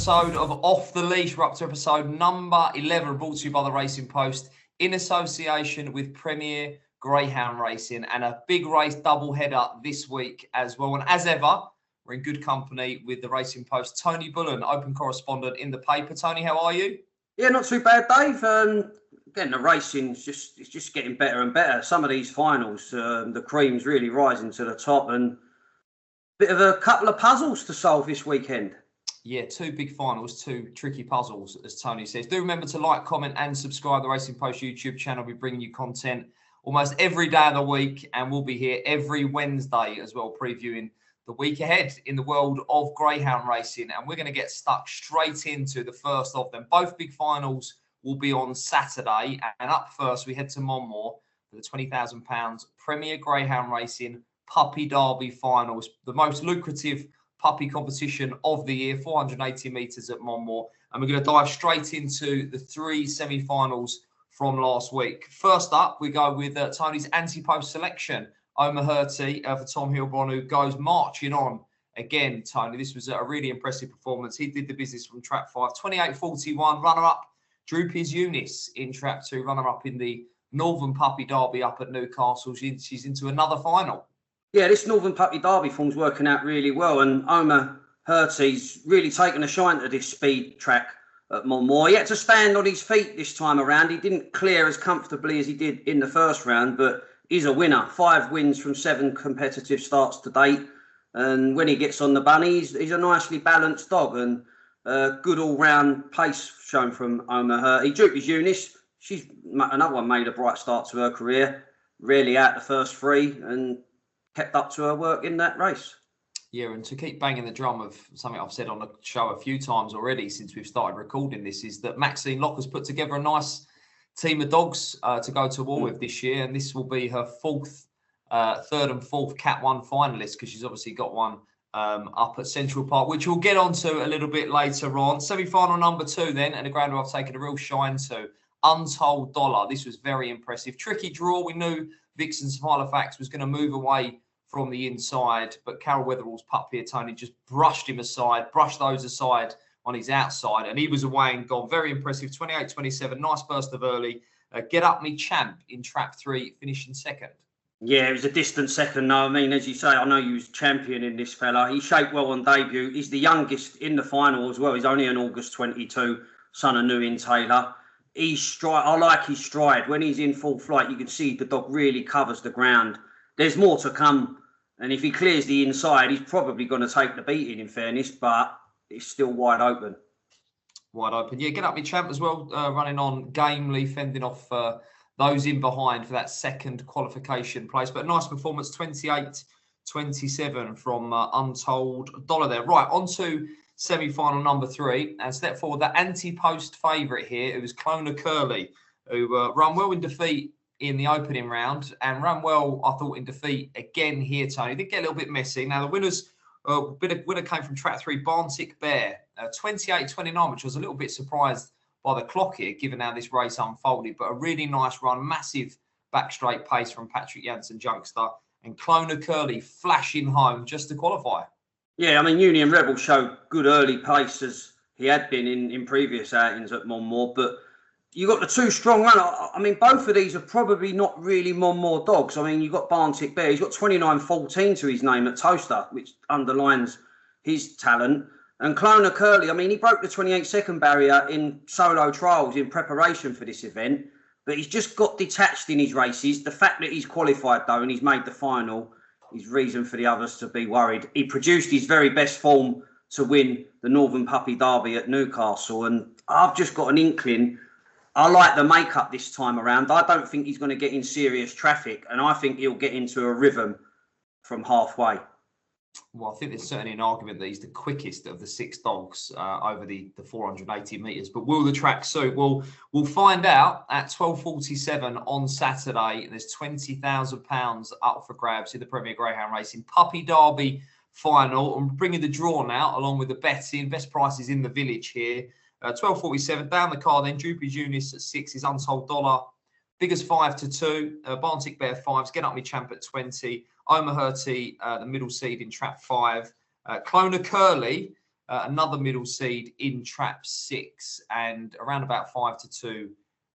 episode of Off the Leash. We're up to episode number 11, brought to you by the Racing Post in association with Premier Greyhound Racing, and a big race double header this week as well. And as ever, we're in good company with the Racing Post. Tony Bullen, open correspondent in the paper. Tony, how are you? Yeah, not too bad, Dave. Again, the racing's just getting better and better. Some of these finals, the cream's really rising to the top, and bit of a couple of puzzles to solve this weekend. Yeah, two big finals, two tricky puzzles, as Tony says. Do remember to like, comment and subscribe to the Racing Post YouTube channel. We're bringing you content almost every day of the week, and we'll be here every Wednesday as well, previewing the week ahead in the world of greyhound racing. And we're going to get stuck straight into the first of them. Both big finals will be on Saturday. And up first, we head to Monmore for the £20,000 Premier Greyhound Racing Puppy Derby Finals, the most lucrative puppy competition of the year, 480 metres at Monmore. And we're going to dive straight into the three semi-finals from last week. First up, we go with Tony's anti-post selection, O'Maherty for Tom Hilbron, who goes marching on again, Tony. This was a really impressive performance. He did the business from trap 5, 28.41, runner-up Droopy's Eunice in trap 2, runner-up in the Northern Puppy Derby up at Newcastle. She's into another final. Yeah, this Northern Puppy Derby form's working out really well, and O'Maherty's really taken a shine to this speed track at Monmore. He had to stand on his feet this time around. He didn't clear as comfortably as he did in the first round, but he's a winner. 5 wins from 7 competitive starts to date. And when he gets on the bunny, he's a nicely balanced dog, and good all-round pace shown from O'Maherty. Droopy's Eunice, she's another one, made a bright start to her career. Rarely out the first 3 and kept up to her work in that race. Yeah, and to keep banging the drum of something I've said on the show a few times already since we've started recording this, is that Maxine Locker's put together a nice team of dogs to go to war with this year, and this will be her third and fourth Cat 1 finalist, because she's obviously got one up at Central Park, which we'll get onto a little bit later on. Semi-final number 2 then, and a grounder I've taken a real shine to, Untold Dollar. This was very impressive. Tricky draw. We knew Vixen Halifax was going to move away from the inside, but Carol Weatherall's pup here, Tony, just brushed those aside on his outside, and he was away and gone. Very impressive. 28.27. Nice burst of early. Get Up Me Champ in trap 3, finishing second. Yeah, it was a distant second. No, I mean, as you say, I know you was champion in this fella. He shaped well on debut. He's the youngest in the final as well. He's only an August 22, son of Newin Taylor. I like his stride. When he's in full flight, you can see the dog really covers the ground. There's more to come. And if he clears the inside, he's probably going to take the beating, in fairness, but it's still wide open. Wide open. Yeah, Get Up Me Champ as well, running on gamely, fending off those in behind for that second qualification place. But a nice performance, 28.27 from Untold Dollar there. Right, on to semi-final number 3, and step forward, the anti-post favourite here. It was Clona Curly, who run well in defeat in the opening round, and ran well, I thought, in defeat again here, Tony. Did get a little bit messy. Now, the winners, winner came from track 3, Barntick Bear, 28.29, which I was a little bit surprised by the clock here, given how this race unfolded, but a really nice run, massive back straight pace from Patrick Janssen Youngster, and Clona Curly flashing home just to qualify. Yeah, I mean, Union Rebel showed good early pace as he had been in previous outings at Monmore, but you got the 2 strong runners. I mean, both of these are probably not really Monmore dogs. I mean, you've got Barntick Bear. He's got 29.14 to his name at Toaster, which underlines his talent. And Clona Curly, I mean, he broke the 28-second barrier in solo trials in preparation for this event, but he's just got detached in his races. The fact that he's qualified, though, and he's made the final is reason for the others to be worried. He produced his very best form to win the Northern Puppy Derby at Newcastle, and I've just got an inkling. I like the makeup this time around. I don't think he's going to get in serious traffic, and I think he'll get into a rhythm from halfway. Well, I think there's certainly an argument that he's the quickest of the 6 dogs over the 480 metres. But will the track suit? We'll find out at 12.47 on Saturday. There's £20,000 up for grabs in the Premier Greyhound Racing Puppy Derby final. I'm bringing the draw now, along with the betting. Best prices in the village here. 12.47 down the card. Then Droopy's Eunice at 6 is Untold Dollar. Biggest 5-2. Barntick Bear 5s. Get Up Me Champ at 20. O'Maherty, the middle seed in trap 5. Clona Curly another middle seed in trap 6 and around about 5-2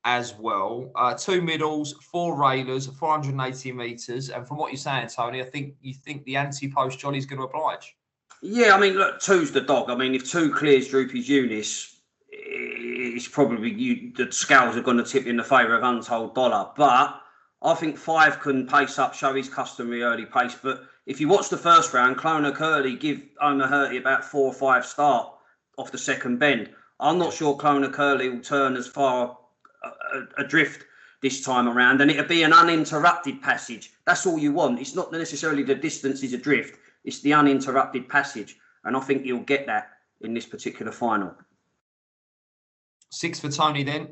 as well. 2 middles, 4 railers, 480 metres. And from what you're saying, Tony, I think you think the anti-post Jolly's going to oblige. Yeah, I mean, look, 2's the dog. I mean, if 2 clears Droopy's Eunice, it's probably the scales are going to tip in the favour of Untold Dollar. But I think 5 can pace up, show his customary early pace. But if you watch the first round, Clona Curly give O'Mahirty about 4 or 5 start off the second bend. I'm not sure Clona Curly will turn as far adrift this time around, and it'll be an uninterrupted passage. That's all you want. It's not necessarily the distance is adrift. It's the uninterrupted passage. And I think you'll get that in this particular final. 6 for Tony then.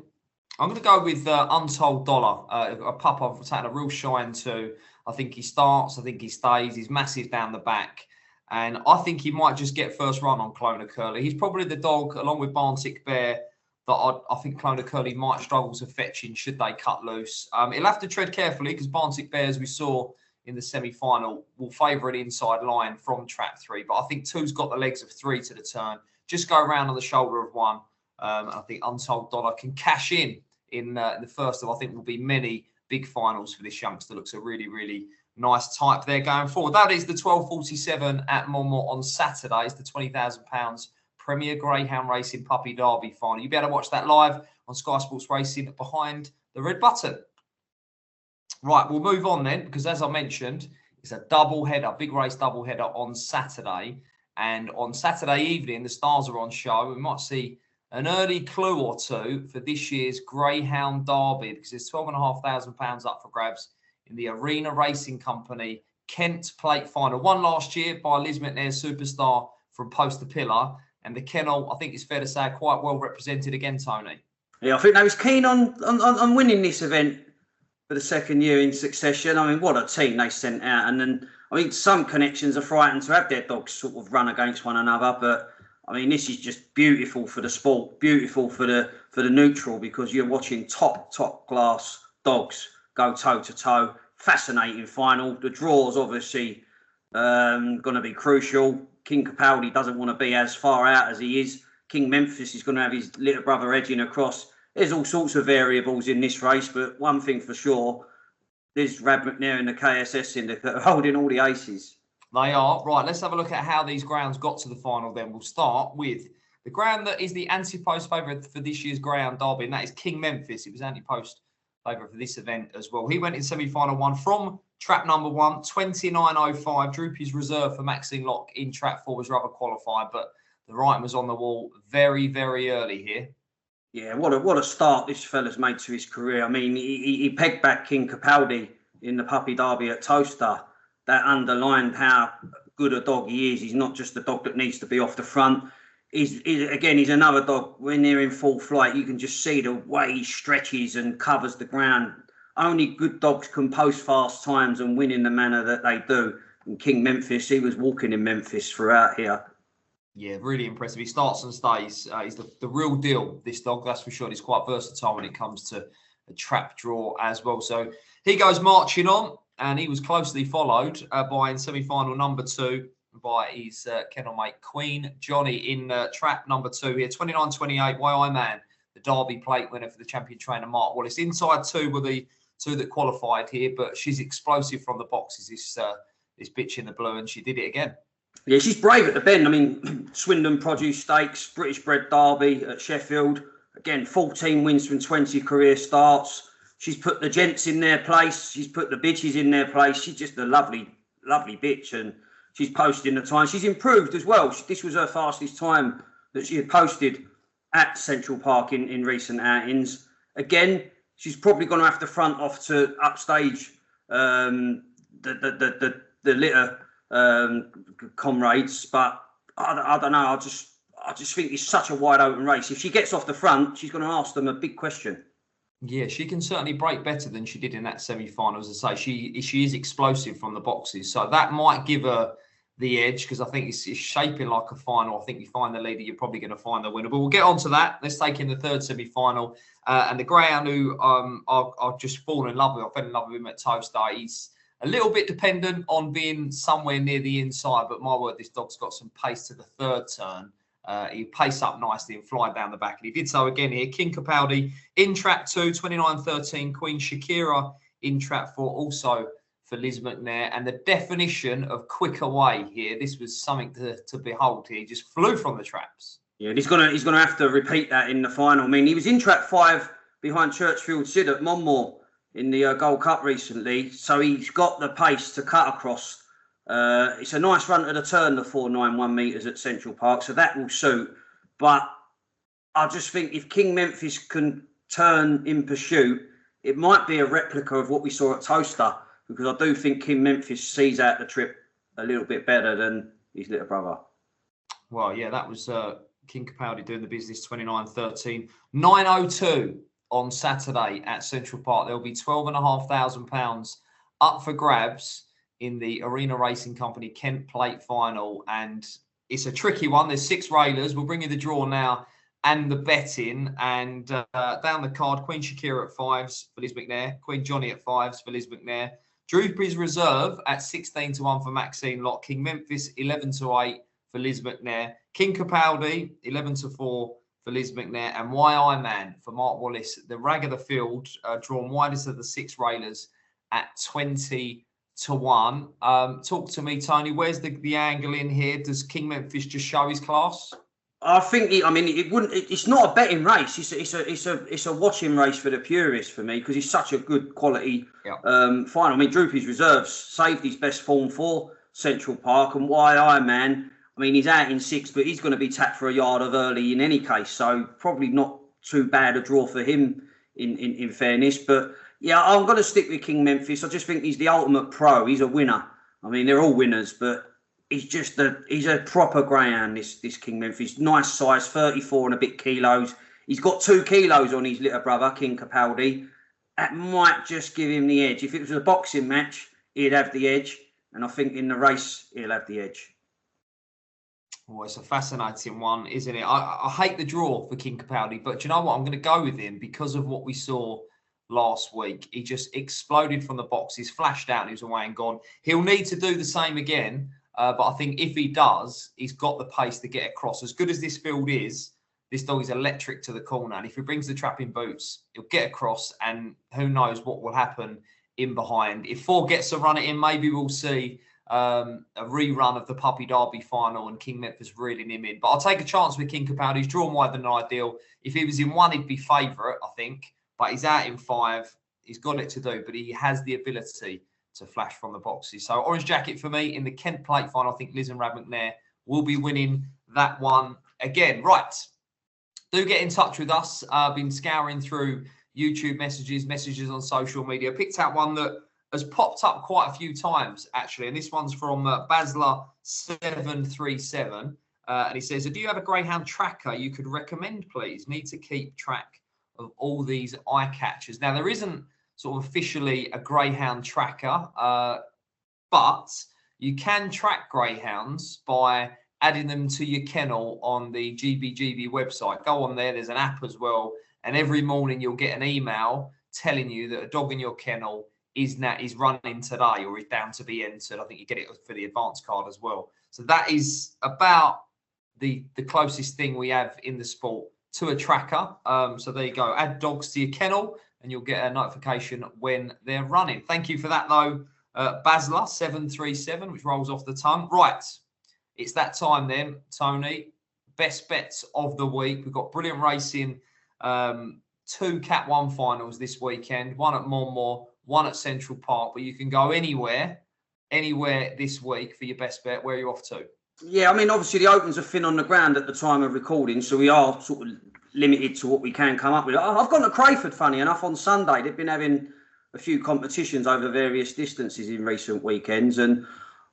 I'm going to go with Untold Dollar, a pup I've taken a real shine to. I think he starts, I think he stays. He's massive down the back. And I think he might just get first run on Clona Curly. He's probably the dog, along with Barntick Bear, that I think Clona Curly might struggle to fetch in should they cut loose. He'll have to tread carefully because Barntick Bear, as we saw in the semi-final, will favour an inside line from trap 3. But I think 2's got the legs of 3 to the turn. Just go around on the shoulder of 1. I think Untold Dollar can cash in the first of, I think, will be many big finals for this youngster. Looks a really, really nice type there going forward. That is the 12:47 at Monmore on Saturday. It's the £20,000 Premier Greyhound Racing Puppy Derby final. You'll be able to watch that live on Sky Sports Racing behind the red button. Right, we'll move on then, because as I mentioned, it's a double header, big race double header on Saturday. And on Saturday evening, the stars are on show. We might see an early clue or two for this year's Greyhound Derby, because there's £12,500 up for grabs in the Arena Racing Company Kent Plate Final. Won last year by Liz McNair's Superstar from Post to Pillar. And the kennel, I think it's fair to say, quite well represented again, Tony. Yeah, I think they was keen on winning this event for the second year in succession. I mean, what a team they sent out. And then, I mean, some connections are frightened to have their dogs sort of run against one another. But, I mean, this is just beautiful for the sport, beautiful for the neutral, because you're watching top class dogs go toe-to-toe. Fascinating final. The draw's obviously going to be crucial. King Capaldi doesn't want to be as far out as he is. King Memphis is going to have his little brother edging across. There's all sorts of variables in this race, but one thing for sure, there's Rab McNair and the KSS syndicate are holding all the aces. They are. Right, let's have a look at how these grounds got to the final then. We'll start with the ground that is the anti-post favourite for this year's Greyhound Derby, and that is King Memphis. It was anti-post favourite for this event as well. He went in semi-final 1 from trap number 1, 29.05. Droopy's reserve for Maxine Locke in trap 4 was rubber qualified, but the writing was on the wall very, very early here. Yeah, what a start this fella's made to his career. I mean, he pegged back King Capaldi in the Puppy Derby at Toaster. That underlined how good a dog he is. He's not just a dog that needs to be off the front. He's another dog. When they're in full flight, you can just see the way he stretches and covers the ground. Only good dogs can post fast times and win in the manner that they do. And King Memphis, he was walking in Memphis throughout here. Yeah, really impressive. He starts and stays. He's the real deal, this dog, that's for sure. He's quite versatile when it comes to a trap draw as well. So he goes marching on, and he was closely followed by in semi-final number 2 by his kennel mate Queen Johnny in trap number 2 here. 29.28, YI Man, the Derby plate winner for the champion trainer Mark Wallace. Inside 2 were the 2 that qualified here, but she's explosive from the boxes, this bitch in the blue, and she did it again. Yeah, she's brave at the bend. I mean, Swindon Produce Stakes, British Bred Derby at Sheffield. Again, 14 wins from 20 career starts. She's put the gents in their place. She's put the bitches in their place. She's just a lovely, lovely bitch. And she's posting the time. She's improved as well. This was her fastest time that she had posted at Central Park in recent outings. Again, she's probably going to have to front off to upstage the litter comrades, but I don't know. I just think it's such a wide open race. If she gets off the front, she's going to ask them a big question. Yeah, she can certainly break better than she did in that semi-final. As I say, she is explosive from the boxes, so that might give her the edge, because I think it's shaping like a final. I think you find the leader, you're probably going to find the winner. But we'll get on to that. Let's take in the third semi-final, and the Greyhound who I've just fallen in love with. I fell in love with him at Toaster. He's a little bit dependent on being somewhere near the inside, but my word, this dog's got some pace to the third turn. He'll pace up nicely and fly down the back. And he did so again here. King Capaldi in trap 2, 29.13. Queen Shakira in trap 4, also for Liz McNair. And the definition of quick away here, this was something to behold here. He just flew from the traps. Yeah, and he's gonna have to repeat that in the final. I mean, he was in trap 5 behind Churchfield Sid at Monmore in the Gold Cup recently, so he's got the pace to cut across. It's a nice run to the turn, the 491 metres at Central Park, so that will suit. But I just think if King Memphis can turn in pursuit, it might be a replica of what we saw at Toaster, because I do think King Memphis sees out the trip a little bit better than his little brother. Well, yeah, that was King Capaldi doing the business, 29.13. 9.02 on Saturday at Central Park. There'll be £12,500 up for grabs in the Arena Racing Company Kent Plate Final. And it's a tricky one. There's 6 railers. We'll bring you the draw now and the betting. And down the card, Queen Shakira at 5s for Liz McNair. Queen Johnny at 5s for Liz McNair. Droopy's Reserve at 16-1 for Maxine Lott. King Memphis, 11-8 for Liz McNair. King Capaldi, 11-4 for Liz McNair. And YI Man for Mark Wallace. The rag of the field, drawn widest of the 6 railers at 20-1. Talk to me, Tony. Where's the angle in here? Does King Memphis just show his class? I think it wouldn't. It's not a betting race. It's a watching race for the purists for me, because he's such a good quality final. I mean, Droopy's Reserves saved his best form for Central Park, and YI Man, I mean, he's out in 6, but he's going to be tapped for a yard of early in any case, so probably not too bad a draw for him in fairness. But yeah, I'm going to stick with King Memphis. I just think he's the ultimate pro. He's a winner. I mean, they're all winners, but he's a proper greyhound, this King Memphis. Nice size, 34 and a bit kilos. He's got 2 kilos on his little brother, King Capaldi. That might just give him the edge. If it was a boxing match, he'd have the edge. And I think in the race, he'll have the edge. Well, it's a fascinating one, isn't it? I hate the draw for King Capaldi, but do you know what? I'm going to go with him because of what we saw last week. He just exploded from the boxes, flashed out, and he was away and gone. He'll need to do the same again. But I think if he does, he's got the pace to get across. As good as this field is, this dog is electric to the corner. And if he brings the trap in boots, he'll get across, and who knows what will happen in behind. If 4 gets a run at him, maybe we'll see a rerun of the Puppy Derby final and King Memphis reeling him in. But I'll take a chance with King Capaldi. He's drawn wider than ideal. If he was in 1, he'd be favourite, I think. But he's out in 5. He's got it to do, but he has the ability to flash from the boxes. So orange jacket for me in the Kent Plate final. I think Liz and Rab McNair will be winning that one again. Right. Do get in touch with us. I've been scouring through YouTube messages on social media. Picked out one that has popped up quite a few times, actually. And this one's from Basler737. And he says, do you have a Greyhound tracker you could recommend, please? Need to keep track of all these eye catchers. Now, there isn't sort of officially a Greyhound tracker, but you can track greyhounds by adding them to your kennel on the GBGB website. Go on there, there's an app as well, and every morning you'll get an email telling you that a dog in your kennel is running today or is down to be entered. I think you get it for the advanced card as well. So that is about the closest thing we have in the sport to a tracker. So there you go. Add dogs to your kennel and you'll get a notification when they're running. Thank you for that, though, Basler737, which rolls off the tongue. Right, it's that time then, Tony. Best bets of the week. We've got brilliant racing. 2 Cat 1 finals this weekend. 1 at Monmore, 1 at Central Park. But you can go anywhere this week for your best bet. Where are you off to? Yeah, I mean, obviously the Opens are thin on the ground at the time of recording, so we are sort of limited to what we can come up with. I've gone to Crayford, funny enough, on Sunday. They've been having a few competitions over various distances in recent weekends, and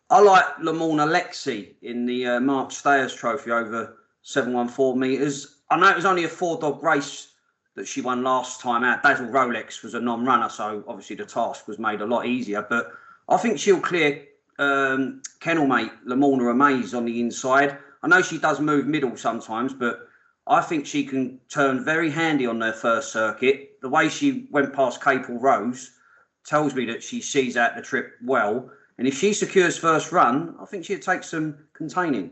I like Lamorna Lexi in the Mark Stayers Trophy over 714 metres. I know it was only a 4-dog race that she won last time out. Dazzle Rolex was a non-runner, so obviously the task was made a lot easier, but I think she'll clear kennelmate Lamorna Amaze on the inside. I know she does move middle sometimes, but I think she can turn very handy on their first circuit. The way she went past Capel Rose tells me that she sees out the trip well. And if she secures first run, I think she'll take some containing.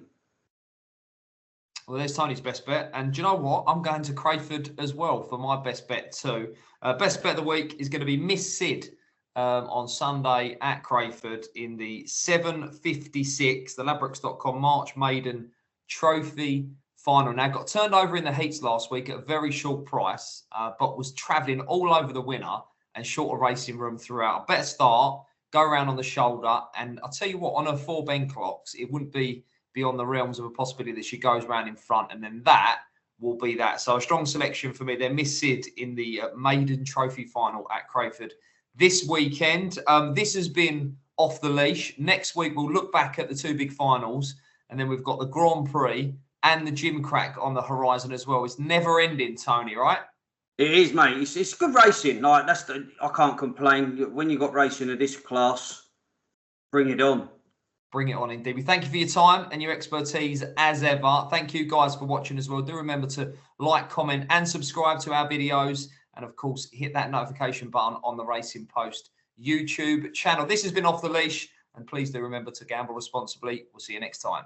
Well, there's Tony's best bet. And do you know what? I'm going to Crayford as well for my best bet too. Best bet of the week is going to be Miss Sid on Sunday at Crayford in the 7:56, the Ladbrokes.com March Maiden Trophy Final. Now, got turned over in the heats last week at a very short price, but was travelling all over the winner and short a racing room throughout. A better start, go around on the shoulder. And I'll tell you what, on her 4 Ben clocks, it wouldn't be beyond the realms of a possibility that she goes round in front, and then that will be that. So a strong selection for me. They're Miss Sid in the Maiden Trophy Final at Crayford this weekend. This has been Off the Leash. Next week, we'll look back at the 2 big finals, and then we've got the Grand Prix and the Gym Crack on the horizon as well. It's never ending, Tony, right? It is, mate. It's good racing. Like I can't complain. When you got racing of this class, bring it on. Bring it on, indeed. We thank you for your time and your expertise as ever. Thank you guys for watching as well. Do remember to like, comment and subscribe to our videos. And of course, hit that notification button on the Racing Post YouTube channel. This has been Off the Leash. And please do remember to gamble responsibly. We'll see you next time.